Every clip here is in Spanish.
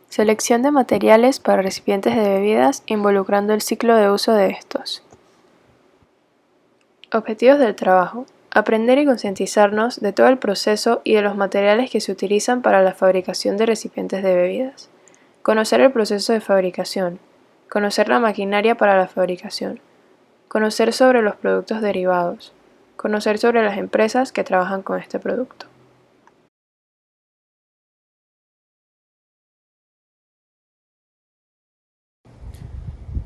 Selección de materiales para recipientes de bebidas involucrando el ciclo de uso de estos. Objetivos del trabajo. Aprender y concientizarnos de todo el proceso y de los materiales que se utilizan para la fabricación de recipientes de bebidas. Conocer el proceso de fabricación. Conocer la maquinaria para la fabricación. Conocer sobre los productos derivados. Conocer sobre las empresas que trabajan con este producto.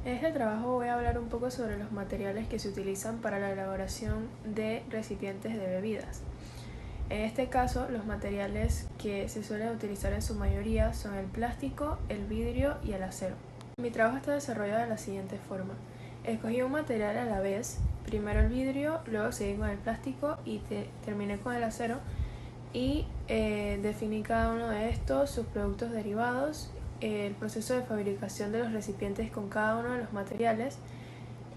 En este trabajo voy a hablar un poco sobre los materiales que se utilizan para la elaboración de recipientes de bebidas. En este caso, los materiales que se suelen utilizar en su mayoría son el plástico, el vidrio y el acero. Mi trabajo está desarrollado de la siguiente forma. Escogí un material a la vez, primero el vidrio, luego seguí con el plástico y terminé con el acero y definí cada uno de estos, sus productos derivados, el proceso de fabricación de los recipientes con cada uno de los materiales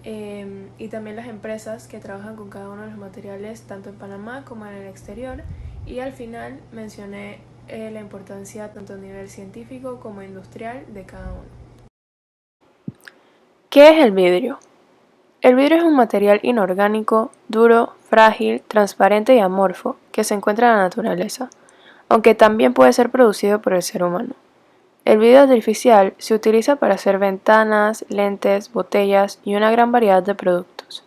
y también las empresas que trabajan con cada uno de los materiales tanto en Panamá como en el exterior, y al final mencioné la importancia tanto a nivel científico como industrial de cada uno. ¿Qué es el vidrio? El vidrio es un material inorgánico, duro, frágil, transparente y amorfo que se encuentra en la naturaleza, aunque también puede ser producido por el ser humano. El vidrio artificial se utiliza para hacer ventanas, lentes, botellas y una gran variedad de productos.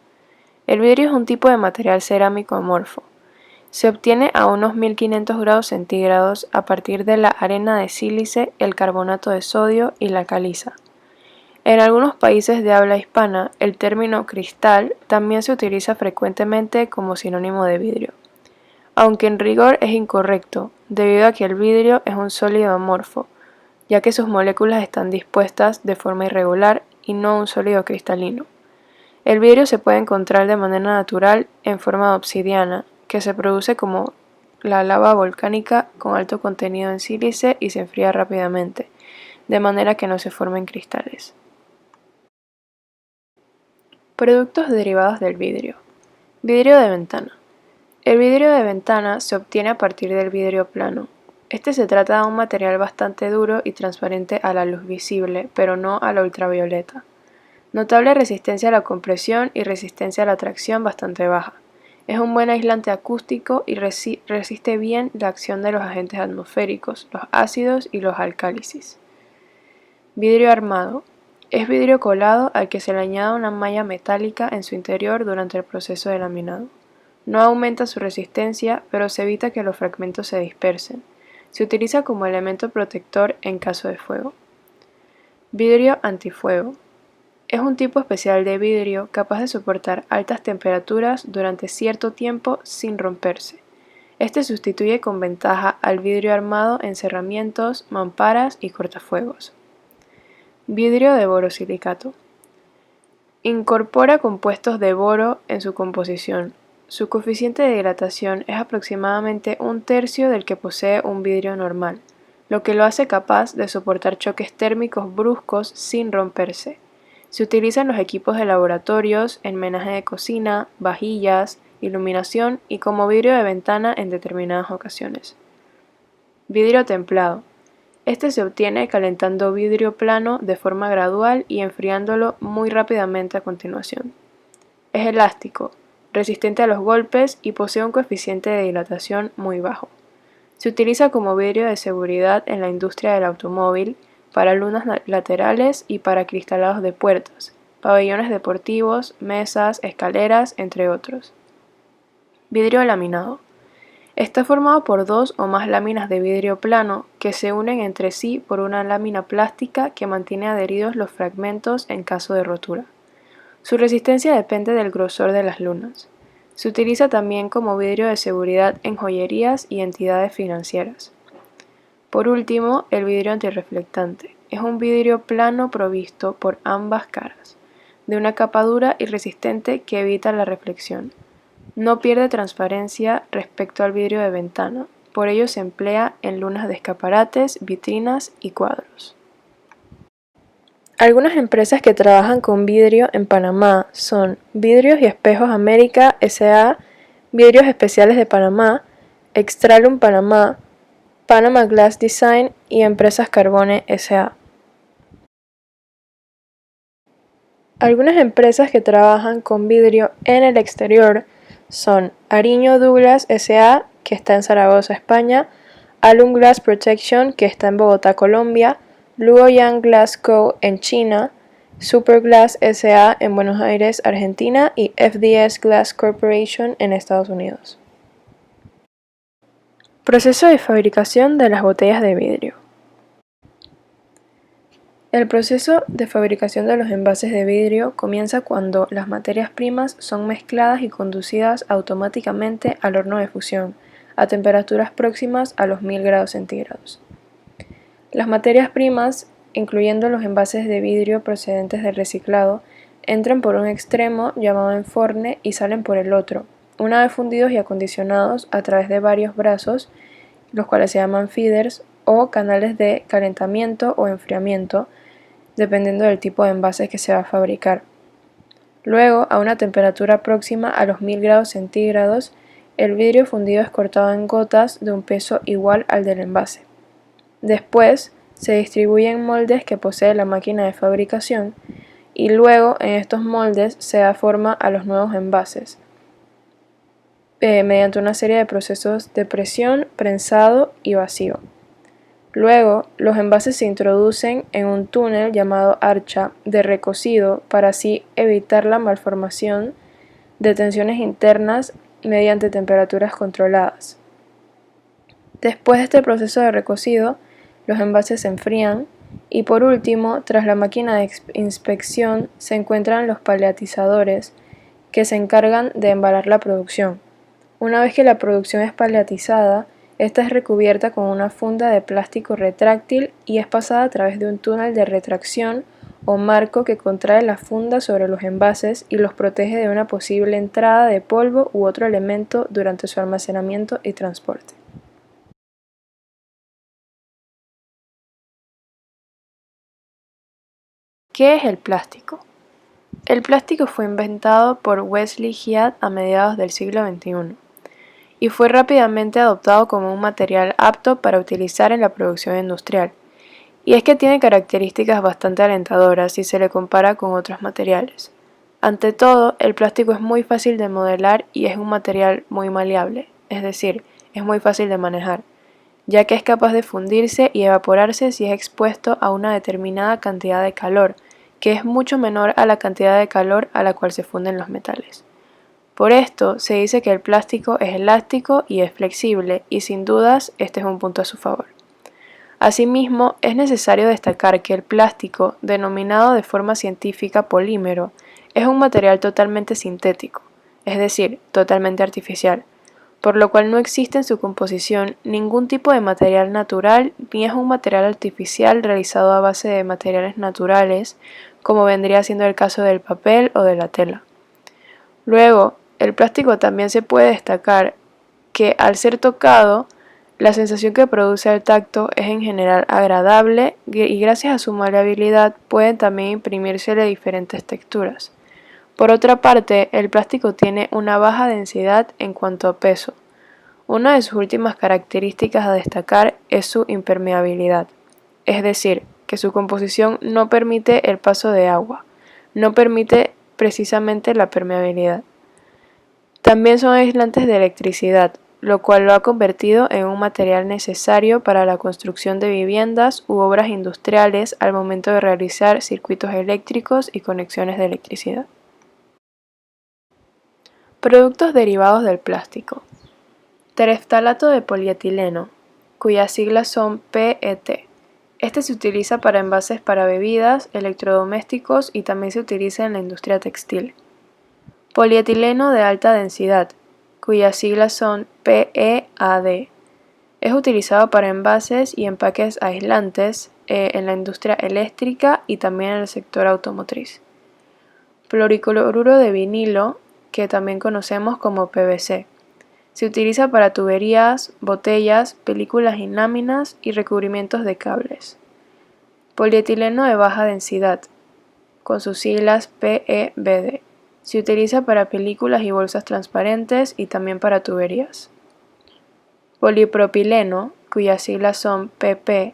El vidrio es un tipo de material cerámico amorfo. Se obtiene a unos 1500 grados centígrados a partir de la arena de sílice, el carbonato de sodio y la caliza. En algunos países de habla hispana, el término cristal también se utiliza frecuentemente como sinónimo de vidrio, aunque en rigor es incorrecto, debido a que el vidrio es un sólido amorfo, ya que sus moléculas están dispuestas de forma irregular y no un sólido cristalino. El vidrio se puede encontrar de manera natural en forma de obsidiana, que se produce como la lava volcánica con alto contenido en sílice y se enfría rápidamente, de manera que no se formen cristales. Productos derivados del vidrio. Vidrio de ventana. El vidrio de ventana se obtiene a partir del vidrio plano. Este se trata de un material bastante duro y transparente a la luz visible, pero no a la ultravioleta. Notable resistencia a la compresión y resistencia a la tracción bastante baja. Es un buen aislante acústico y resiste bien la acción de los agentes atmosféricos, los ácidos y los alcálisis. Vidrio armado. Es vidrio colado al que se le añade una malla metálica en su interior durante el proceso de laminado. No aumenta su resistencia, pero se evita que los fragmentos se dispersen. Se utiliza como elemento protector en caso de fuego. Vidrio antifuego. Es un tipo especial de vidrio capaz de soportar altas temperaturas durante cierto tiempo sin romperse. Este sustituye con ventaja al vidrio armado en cerramientos, mamparas y cortafuegos. Vidrio de borosilicato. Incorpora compuestos de boro en su composición. Su coeficiente de dilatación es aproximadamente un tercio del que posee un vidrio normal, lo que lo hace capaz de soportar choques térmicos bruscos sin romperse. Se utiliza en los equipos de laboratorios, en menaje de cocina, vajillas, iluminación y como vidrio de ventana en determinadas ocasiones. Vidrio templado. Este se obtiene calentando vidrio plano de forma gradual y enfriándolo muy rápidamente a continuación. Es elástico, resistente a los golpes y posee un coeficiente de dilatación muy bajo. Se utiliza como vidrio de seguridad en la industria del automóvil, para lunas laterales y para cristalados de puertas, pabellones deportivos, mesas, escaleras, entre otros. Vidrio laminado. Está formado por dos o más láminas de vidrio plano que se unen entre sí por una lámina plástica que mantiene adheridos los fragmentos en caso de rotura. Su resistencia depende del grosor de las lunas. Se utiliza también como vidrio de seguridad en joyerías y entidades financieras. Por último, el vidrio antirreflectante. Es un vidrio plano provisto por ambas caras, de una capa dura y resistente que evita la reflexión. No pierde transparencia respecto al vidrio de ventana, por ello se emplea en lunas de escaparates, vitrinas y cuadros. Algunas empresas que trabajan con vidrio en Panamá son Vidrios y Espejos América S.A., Vidrios Especiales de Panamá, Extralum Panamá, Panama Glass Design y Empresas Carbone S.A. Algunas empresas que trabajan con vidrio en el exterior son Ariño Douglas S.A., que está en Zaragoza, España, Alum Glass Protection, que está en Bogotá, Colombia, Luoyang Glass Co. en China, Superglass S.A. en Buenos Aires, Argentina y FDS Glass Corporation en Estados Unidos. Proceso de fabricación de las botellas de vidrio. El proceso de fabricación de los envases de vidrio comienza cuando las materias primas son mezcladas y conducidas automáticamente al horno de fusión, a temperaturas próximas a los 1000 grados centígrados. Las materias primas, incluyendo los envases de vidrio procedentes del reciclado, entran por un extremo llamado enforne y salen por el otro, una vez fundidos y acondicionados a través de varios brazos, los cuales se llaman feeders o canales de calentamiento o enfriamiento, dependiendo del tipo de envases que se va a fabricar. Luego, a una temperatura próxima a los 1000 grados centígrados, el vidrio fundido es cortado en gotas de un peso igual al del envase. Después, se distribuye en moldes que posee la máquina de fabricación y luego en estos moldes se da forma a los nuevos envases mediante una serie de procesos de presión, prensado y vacío. Luego, los envases se introducen en un túnel llamado archa de recocido para así evitar la malformación de tensiones internas mediante temperaturas controladas. Después de este proceso de recocido, los envases se enfrían y por último, tras la máquina de inspección, se encuentran los paleatizadores que se encargan de embalar la producción. Una vez que la producción es paleatizada, esta es recubierta con una funda de plástico retráctil y es pasada a través de un túnel de retracción o marco que contrae la funda sobre los envases y los protege de una posible entrada de polvo u otro elemento durante su almacenamiento y transporte. ¿Qué es el plástico? El plástico fue inventado por Wesley Hyatt a mediados del siglo XXI. Y fue rápidamente adoptado como un material apto para utilizar en la producción industrial. Y es que tiene características bastante alentadoras si se le compara con otros materiales. Ante todo, el plástico es muy fácil de modelar y es un material muy maleable, es decir, es muy fácil de manejar, ya que es capaz de fundirse y evaporarse si es expuesto a una determinada cantidad de calor, que es mucho menor a la cantidad de calor a la cual se funden los metales. Por esto, se dice que el plástico es elástico y es flexible, y sin dudas este es un punto a su favor. Asimismo, es necesario destacar que el plástico, denominado de forma científica polímero, es un material totalmente sintético, es decir, totalmente artificial, por lo cual no existe en su composición ningún tipo de material natural ni es un material artificial realizado a base de materiales naturales, como vendría siendo el caso del papel o de la tela. Luego, el plástico también se puede destacar que al ser tocado, la sensación que produce al tacto es en general agradable y gracias a su maleabilidad pueden también imprimírsele diferentes texturas. Por otra parte, el plástico tiene una baja densidad en cuanto a peso. Una de sus últimas características a destacar es su impermeabilidad, es decir, que su composición no permite el paso de agua, no permite precisamente la permeabilidad. También son aislantes de electricidad, lo cual lo ha convertido en un material necesario para la construcción de viviendas u obras industriales al momento de realizar circuitos eléctricos y conexiones de electricidad. Productos derivados del plástico. Tereftalato de polietileno, cuyas siglas son PET. Este se utiliza para envases para bebidas, electrodomésticos y también se utiliza en la industria textil. Polietileno de alta densidad, cuyas siglas son PEAD. Es utilizado para envases y empaques aislantes en la industria eléctrica y también en el sector automotriz. Pluricloruro de vinilo, que también conocemos como PVC. Se utiliza para tuberías, botellas, películas y láminas y recubrimientos de cables. Polietileno de baja densidad, con sus siglas PEBD. Se utiliza para películas y bolsas transparentes y también para tuberías. Polipropileno, cuyas siglas son PP,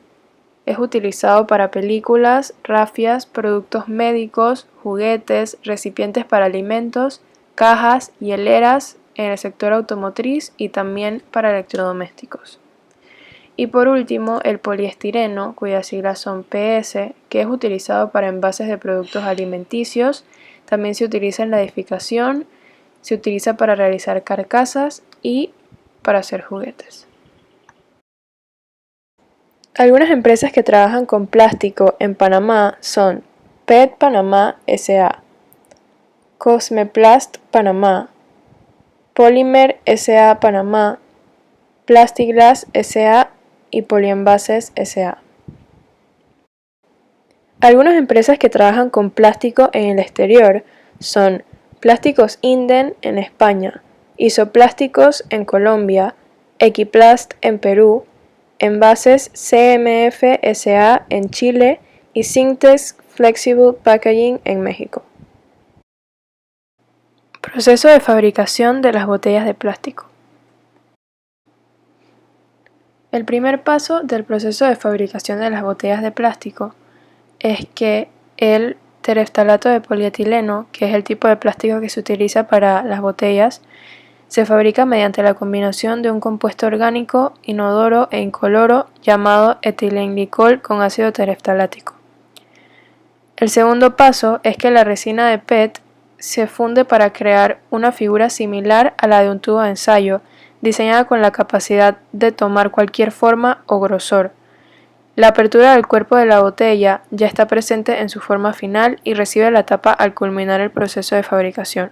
es utilizado para películas, rafias, productos médicos, juguetes, recipientes para alimentos, cajas, hieleras en el sector automotriz y también para electrodomésticos. Y por último, el poliestireno, cuyas siglas son PS, que es utilizado para envases de productos alimenticios, también se utiliza en la edificación, se utiliza para realizar carcasas y para hacer juguetes. Algunas empresas que trabajan con plástico en Panamá son PET Panamá S.A., Cosmeplast Panamá, Polymer S.A. Panamá, Plastiglass S.A. y Polienvases S.A. Algunas empresas que trabajan con plástico en el exterior son Plásticos Inden en España, Isoplásticos en Colombia, Equiplast en Perú, Envases CMF S.A. en Chile y Syntex Flexible Packaging en México. Proceso de fabricación de las botellas de plástico. El primer paso del proceso de fabricación de las botellas de plástico es que el tereftalato de polietileno, que es el tipo de plástico que se utiliza para las botellas, se fabrica mediante la combinación de un compuesto orgánico inodoro e incoloro llamado etilenglicol con ácido tereftalático. El segundo paso es que la resina de PET se funde para crear una figura similar a la de un tubo de ensayo, diseñada con la capacidad de tomar cualquier forma o grosor. La apertura del cuerpo de la botella ya está presente en su forma final y recibe la tapa al culminar el proceso de fabricación.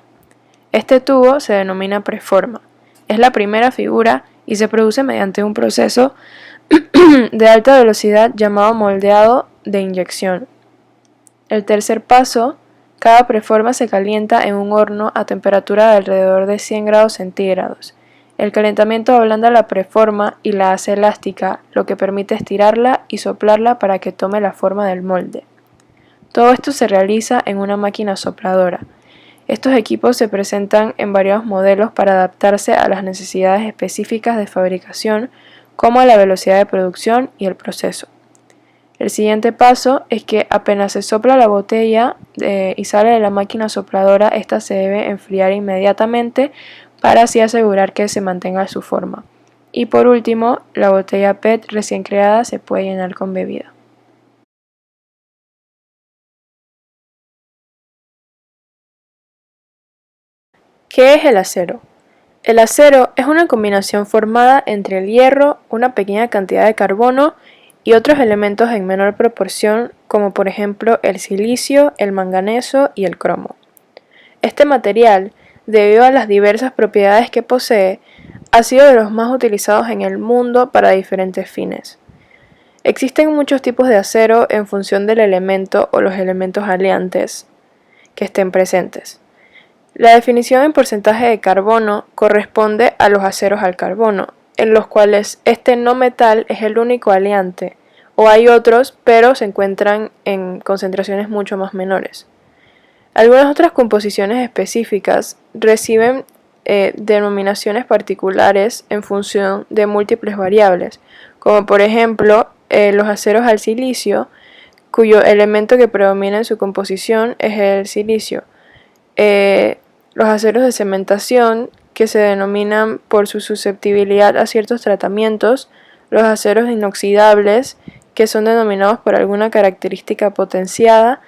Este tubo se denomina preforma. Es la primera figura y se produce mediante un proceso de alta velocidad llamado moldeado de inyección. El tercer paso, cada preforma se calienta en un horno a temperatura de alrededor de 100 grados centígrados. El calentamiento ablanda la preforma y la hace elástica, lo que permite estirarla y soplarla para que tome la forma del molde. Todo esto se realiza en una máquina sopladora. Estos equipos se presentan en varios modelos para adaptarse a las necesidades específicas de fabricación, como a la velocidad de producción y el proceso. El siguiente paso es que apenas se sopla la botella y sale de la máquina sopladora, esta se debe enfriar inmediatamente para así asegurar que se mantenga su forma. Y por último, la botella PET recién creada se puede llenar con bebida. ¿Qué es el acero? El acero es una combinación formada entre el hierro, una pequeña cantidad de carbono y otros elementos en menor proporción, como por ejemplo el silicio, el manganeso y el cromo. Este material, debido a las diversas propiedades que posee, ha sido de los más utilizados en el mundo para diferentes fines. Existen muchos tipos de acero en función del elemento o los elementos aleantes que estén presentes. La definición en porcentaje de carbono corresponde a los aceros al carbono, en los cuales este no metal es el único aleante, o hay otros, pero se encuentran en concentraciones mucho más menores. Algunas otras composiciones específicas reciben denominaciones particulares en función de múltiples variables, como por ejemplo los aceros al silicio, cuyo elemento que predomina en su composición es el silicio. Los aceros de cementación, que se denominan por su susceptibilidad a ciertos tratamientos, los aceros inoxidables, que son denominados por alguna característica potenciada,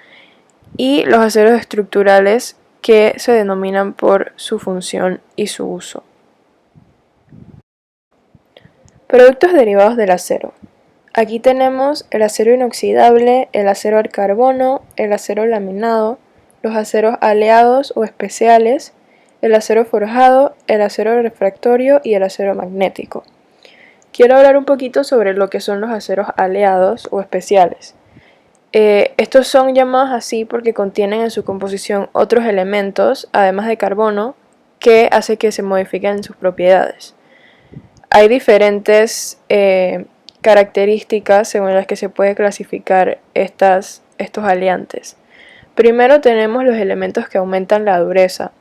y los aceros estructurales, que se denominan por su función y su uso. Productos derivados del acero. Aquí tenemos el acero inoxidable, el acero al carbono, el acero laminado, los aceros aleados o especiales, el acero forjado, el acero refractorio y el acero magnético. Quiero hablar un poquito sobre lo que son los aceros aleados o especiales. Estos son llamados así porque contienen en su composición otros elementos, además de carbono, que hace que se modifiquen sus propiedades. Hay diferentes características según las que se puede clasificar estos aleantes. Primero tenemos los elementos que aumentan la dureza.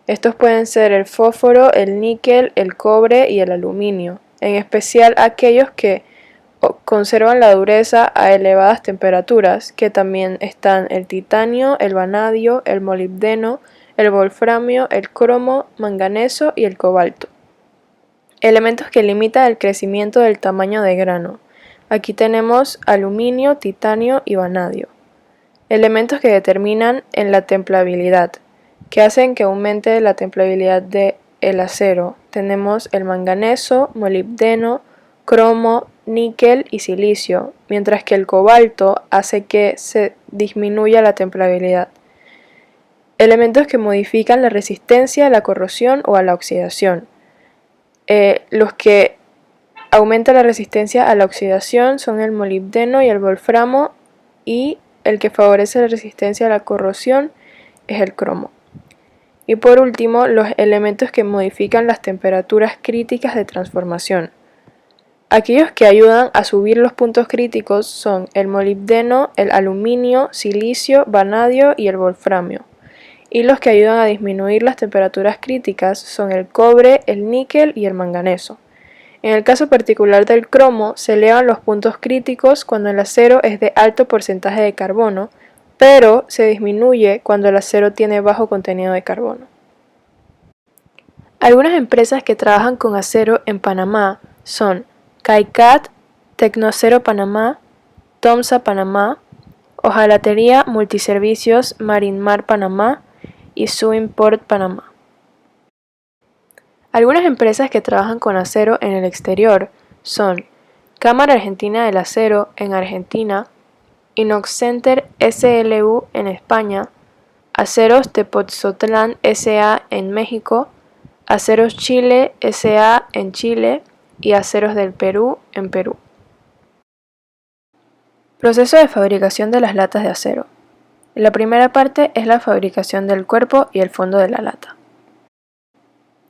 Estos pueden ser el fósforo, el níquel, el cobre y el aluminio. en especial aquellos que conservan la dureza a elevadas temperaturas, que también están el titanio, el vanadio, el molibdeno, el wolframio, el cromo, manganeso y el cobalto. Elementos que limitan el crecimiento del tamaño de grano. Aquí tenemos aluminio, titanio y vanadio. Elementos que determinan en la templabilidad, que hacen que aumente la templabilidad del acero. Tenemos el manganeso, molibdeno, cromo, níquel y silicio, mientras que el cobalto hace que se disminuya la templabilidad. Elementos que modifican la resistencia a la corrosión o a la oxidación. Los que aumentan la resistencia a la oxidación son el molibdeno y el wolframo, y el que favorece la resistencia a la corrosión es el cromo. Y por último, los elementos que modifican las temperaturas críticas de transformación. Aquellos que ayudan a subir los puntos críticos son el molibdeno, el aluminio, silicio, vanadio y el wolframio. Y los que ayudan a disminuir las temperaturas críticas son el cobre, el níquel y el manganeso. En el caso particular del cromo, se elevan los puntos críticos cuando el acero es de alto porcentaje de carbono, pero se disminuye cuando el acero tiene bajo contenido de carbono. Algunas empresas que trabajan con acero en Panamá son CAICAT, Tecnoacero Panamá, Tomsa Panamá, Hojalatería Multiservicios Marinmar Panamá y Suimport Panamá. Algunas empresas que trabajan con acero en el exterior son Cámara Argentina del Acero en Argentina, Inox-Center SLU en España, Aceros Tepoztlán S.A. en México, Aceros Chile S.A. en Chile y Aceros del Perú en Perú. Proceso de fabricación de las latas de acero. La primera parte es la fabricación del cuerpo y el fondo de la lata.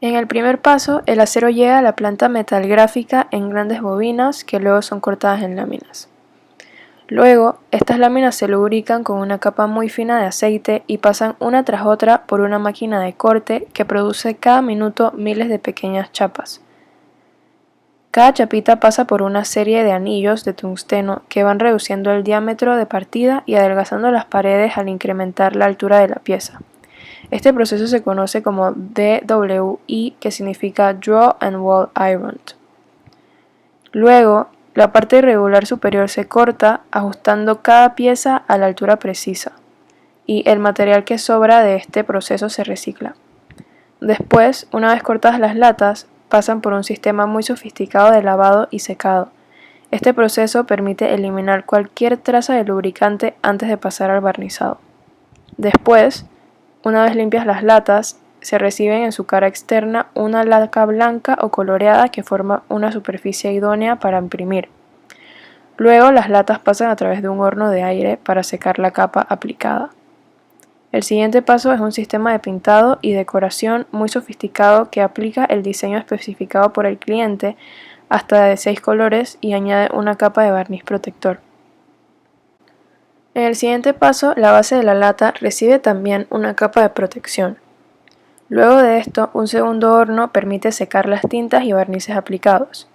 En el primer paso, el acero llega a la planta metalgráfica en grandes bobinas que luego son cortadas en láminas. Luego, estas láminas se lubrican con una capa muy fina de aceite y pasan una tras otra por una máquina de corte que produce cada minuto miles de pequeñas chapas. Cada chapita pasa por una serie de anillos de tungsteno que van reduciendo el diámetro de partida y adelgazando las paredes al incrementar la altura de la pieza. Este proceso se conoce como DWI, que significa Draw and Wall Iron. Luego, la parte irregular superior se corta, ajustando cada pieza a la altura precisa, y el material que sobra de este proceso se recicla. Después, una vez cortadas las latas, pasan por un sistema muy sofisticado de lavado y secado. Este proceso permite eliminar cualquier traza de lubricante antes de pasar al barnizado. Después, una vez limpias las latas, se reciben en su cara externa una laca blanca o coloreada que forma una superficie idónea para imprimir. Luego las latas pasan a través de un horno de aire para secar la capa aplicada. El siguiente paso es un sistema de pintado y decoración muy sofisticado que aplica el diseño especificado por el cliente hasta de 6 colores y añade una capa de barniz protector. En el siguiente paso, la base de la lata recibe también una capa de protección. Luego de esto, un segundo horno permite secar las tintas y barnices aplicados.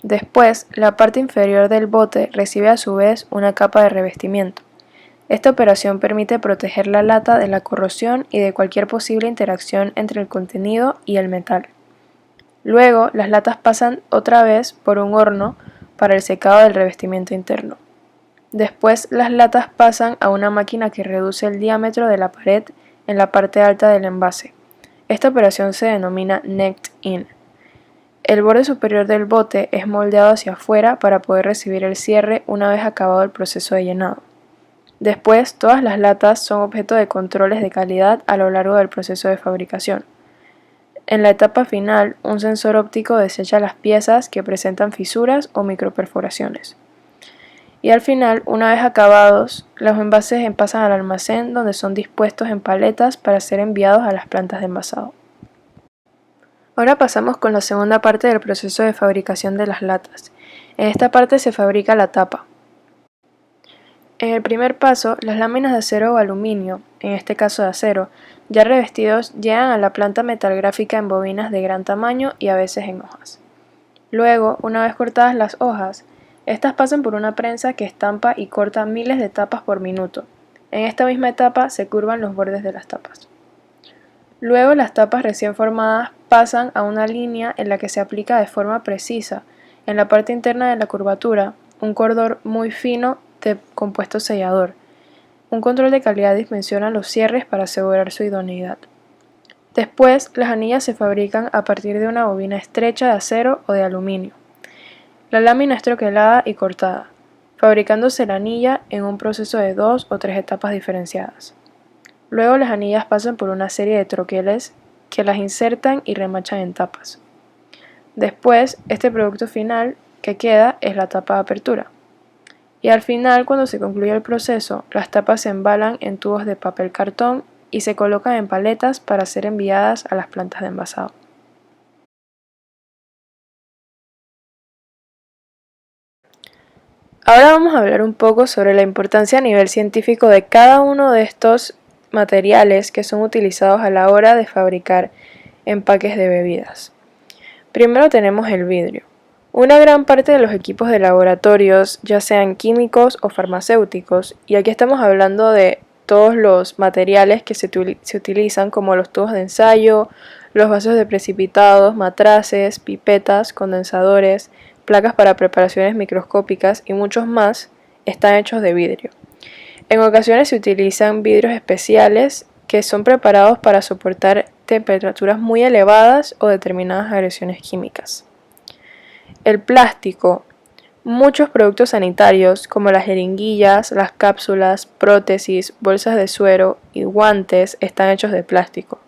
Después, la parte inferior del bote recibe a su vez una capa de revestimiento. Esta operación permite proteger la lata de la corrosión y de cualquier posible interacción entre el contenido y el metal. Luego, las latas pasan otra vez por un horno para el secado del revestimiento interno. Después, las latas pasan a una máquina que reduce el diámetro de la pared en la parte alta del envase. Esta operación se denomina Necked-In. El borde superior del bote es moldeado hacia afuera para poder recibir el cierre una vez acabado el proceso de llenado. Después, todas las latas son objeto de controles de calidad a lo largo del proceso de fabricación. En la etapa final, un sensor óptico desecha las piezas que presentan fisuras o microperforaciones. Y al final, una vez acabados, los envases pasan al almacén donde son dispuestos en paletas para ser enviados a las plantas de envasado. Ahora pasamos con la segunda parte del proceso de fabricación de las latas. En esta parte se fabrica la tapa. En el primer paso, las láminas de acero o aluminio, en este caso de acero, ya revestidos llegan a la planta metalgráfica en bobinas de gran tamaño y a veces en hojas. Luego, una vez cortadas las hojas, estas pasan por una prensa que estampa y corta miles de tapas por minuto. En esta misma etapa se curvan los bordes de las tapas. Luego las tapas recién formadas pasan a una línea en la que se aplica de forma precisa, en la parte interna de la curvatura, un cordón muy fino de compuesto sellador. Un control de calidad dimensiona los cierres para asegurar su idoneidad. Después, las anillas se fabrican a partir de una bobina estrecha de acero o de aluminio. La lámina es troquelada y cortada, fabricándose la anilla en un proceso de 2 o 3 etapas diferenciadas. Luego las anillas pasan por una serie de troqueles que las insertan y remachan en tapas. Después, este producto final que queda es la tapa de apertura. Y al final, cuando se concluye el proceso, las tapas se embalan en tubos de papel cartón y se colocan en paletas para ser enviadas a las plantas de envasado. Ahora vamos a hablar un poco sobre la importancia a nivel científico de cada uno de estos materiales que son utilizados a la hora de fabricar empaques de bebidas. Primero tenemos el vidrio. Una gran parte de los equipos de laboratorios, ya sean químicos o farmacéuticos, y aquí estamos hablando de todos los materiales que se utilizan como los tubos de ensayo, los vasos de precipitados, matraces, pipetas, condensadores, placas para preparaciones microscópicas y muchos más, están hechos de vidrio. En ocasiones se utilizan vidrios especiales que son preparados para soportar temperaturas muy elevadas o determinadas agresiones químicas. El plástico. Muchos productos sanitarios como las jeringuillas, las cápsulas, prótesis, bolsas de suero y guantes están hechos de plástico.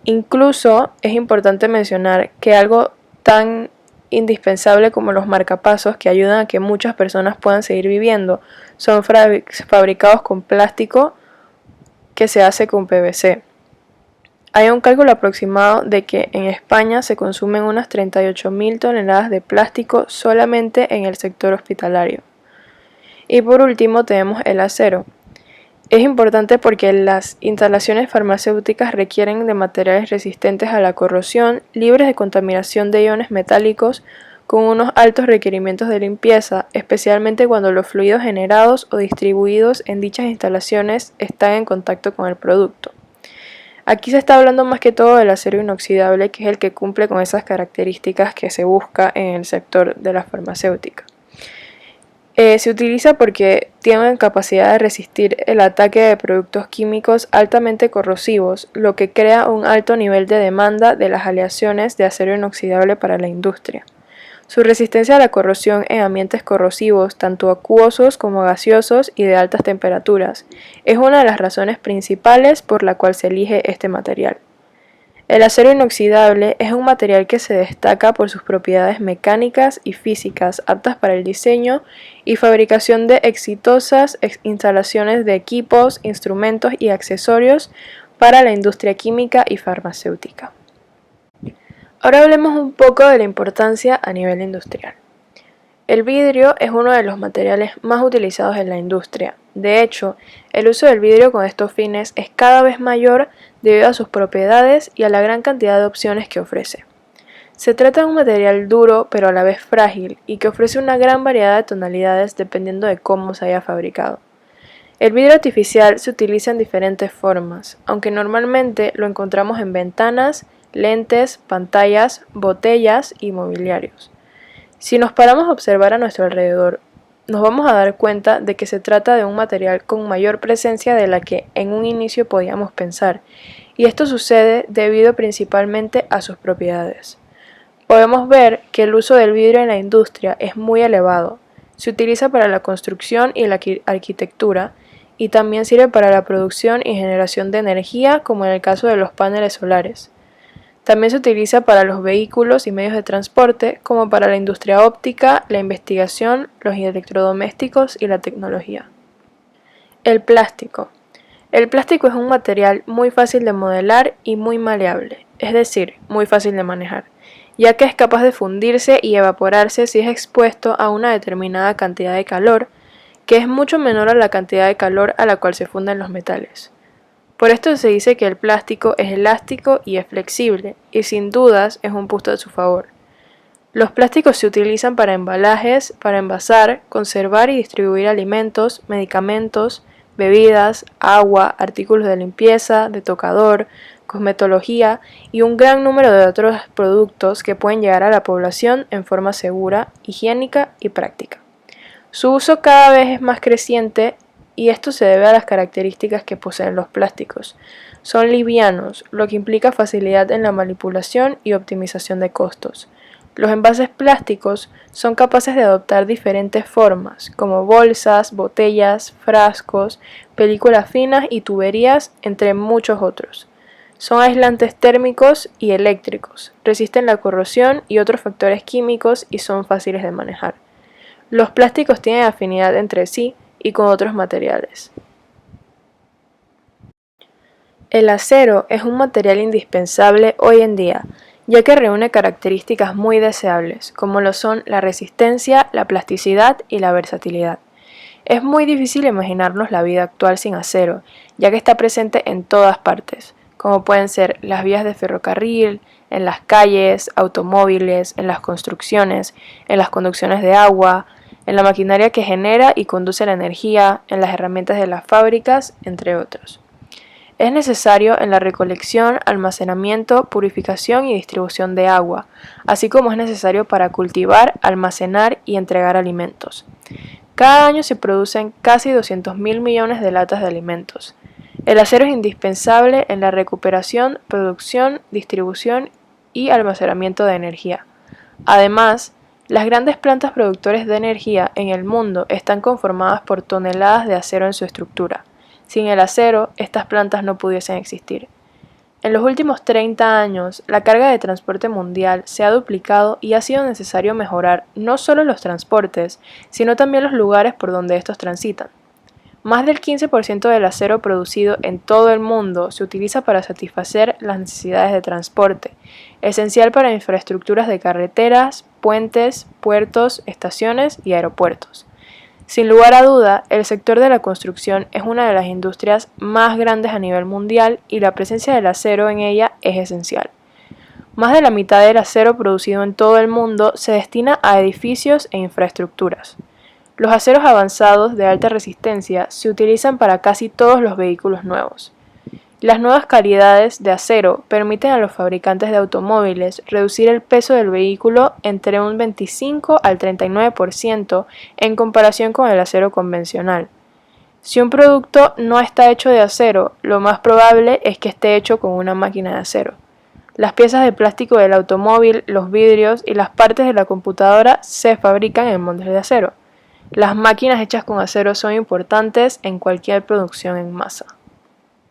Incluso es importante mencionar que algo tan indispensable como los marcapasos que ayudan a que muchas personas puedan seguir viviendo son fabricados con plástico que se hace con PVC. Hay un cálculo aproximado de que en España se consumen unas 38.000 toneladas de plástico solamente en el sector hospitalario. Y por último tenemos el acero. Es importante porque las instalaciones farmacéuticas requieren de materiales resistentes a la corrosión, libres de contaminación de iones metálicos, con unos altos requerimientos de limpieza, especialmente cuando los fluidos generados o distribuidos en dichas instalaciones están en contacto con el producto. Aquí se está hablando más que todo del acero inoxidable, que es el que cumple con esas características que se busca en el sector de la farmacéutica. Se utiliza porque tienen capacidad de resistir el ataque de productos químicos altamente corrosivos, lo que crea un alto nivel de demanda de las aleaciones de acero inoxidable para la industria. Su resistencia a la corrosión en ambientes corrosivos, tanto acuosos como gaseosos y de altas temperaturas, es una de las razones principales por la cual se elige este material. El acero inoxidable es un material que se destaca por sus propiedades mecánicas y físicas aptas para el diseño y fabricación de exitosas instalaciones de equipos, instrumentos y accesorios para la industria química y farmacéutica. Ahora hablemos un poco de la importancia a nivel industrial. El vidrio es uno de los materiales más utilizados en la industria. De hecho, el uso del vidrio con estos fines es cada vez mayor debido a sus propiedades y a la gran cantidad de opciones que ofrece. Se trata de un material duro pero a la vez frágil y que ofrece una gran variedad de tonalidades dependiendo de cómo se haya fabricado. El vidrio artificial se utiliza en diferentes formas, aunque normalmente lo encontramos en ventanas, lentes, pantallas, botellas y mobiliarios. Si nos paramos a observar a nuestro alrededor, nos vamos a dar cuenta de que se trata de un material con mayor presencia de la que en un inicio podíamos pensar, y esto sucede debido principalmente a sus propiedades. Podemos ver que el uso del vidrio en la industria es muy elevado. Se utiliza para la construcción y la arquitectura, y también sirve para la producción y generación de energía, como en el caso de los paneles solares. También se utiliza para los vehículos y medios de transporte, como para la industria óptica, la investigación, los electrodomésticos y la tecnología. El plástico. El plástico es un material muy fácil de modelar y muy maleable, es decir, muy fácil de manejar, ya que es capaz de fundirse y evaporarse si es expuesto a una determinada cantidad de calor, que es mucho menor a la cantidad de calor a la cual se funden los metales. Por esto se dice que el plástico es elástico y es flexible, y sin dudas es un punto a su favor. Los plásticos se utilizan para embalajes, para envasar, conservar y distribuir alimentos, medicamentos, bebidas, agua, artículos de limpieza, de tocador, cosmetología y un gran número de otros productos que pueden llegar a la población en forma segura, higiénica y práctica. Su uso cada vez es más creciente y esto se debe a las características que poseen los plásticos. Son livianos, lo que implica facilidad en la manipulación y optimización de costos. Los envases plásticos son capaces de adoptar diferentes formas, como bolsas, botellas, frascos, películas finas y tuberías, entre muchos otros. Son aislantes térmicos y eléctricos, resisten la corrosión y otros factores químicos y son fáciles de manejar. Los plásticos tienen afinidad entre sí y con otros materiales. El acero es un material indispensable hoy en día, ya que reúne características muy deseables, como lo son la resistencia, la plasticidad y la versatilidad. Es muy difícil imaginarnos la vida actual sin acero, ya que está presente en todas partes, como pueden ser las vías de ferrocarril, en las calles, automóviles, en las construcciones, en las conducciones de agua, en la maquinaria que genera y conduce la energía, en las herramientas de las fábricas, entre otros. Es necesario en la recolección, almacenamiento, purificación y distribución de agua, así como es necesario para cultivar, almacenar y entregar alimentos. Cada año se producen casi 200.000 millones de latas de alimentos. El acero es indispensable en la recuperación, producción, distribución y almacenamiento de energía. Además, las grandes plantas productoras de energía en el mundo están conformadas por toneladas de acero en su estructura. Sin el acero, estas plantas no pudiesen existir. En los últimos 30 años, la carga de transporte mundial se ha duplicado y ha sido necesario mejorar no solo los transportes, sino también los lugares por donde estos transitan. Más del 15% del acero producido en todo el mundo se utiliza para satisfacer las necesidades de transporte, esencial para infraestructuras de carreteras, puentes, puertos, estaciones y aeropuertos. Sin lugar a duda, el sector de la construcción es una de las industrias más grandes a nivel mundial y la presencia del acero en ella es esencial. Más de la mitad del acero producido en todo el mundo se destina a edificios e infraestructuras. Los aceros avanzados de alta resistencia se utilizan para casi todos los vehículos nuevos. Las nuevas calidades de acero permiten a los fabricantes de automóviles reducir el peso del vehículo entre un 25 al 39% en comparación con el acero convencional. Si un producto no está hecho de acero, lo más probable es que esté hecho con una máquina de acero. Las piezas de plástico del automóvil, los vidrios y las partes de la computadora se fabrican en moldes de acero. Las máquinas hechas con acero son importantes en cualquier producción en masa.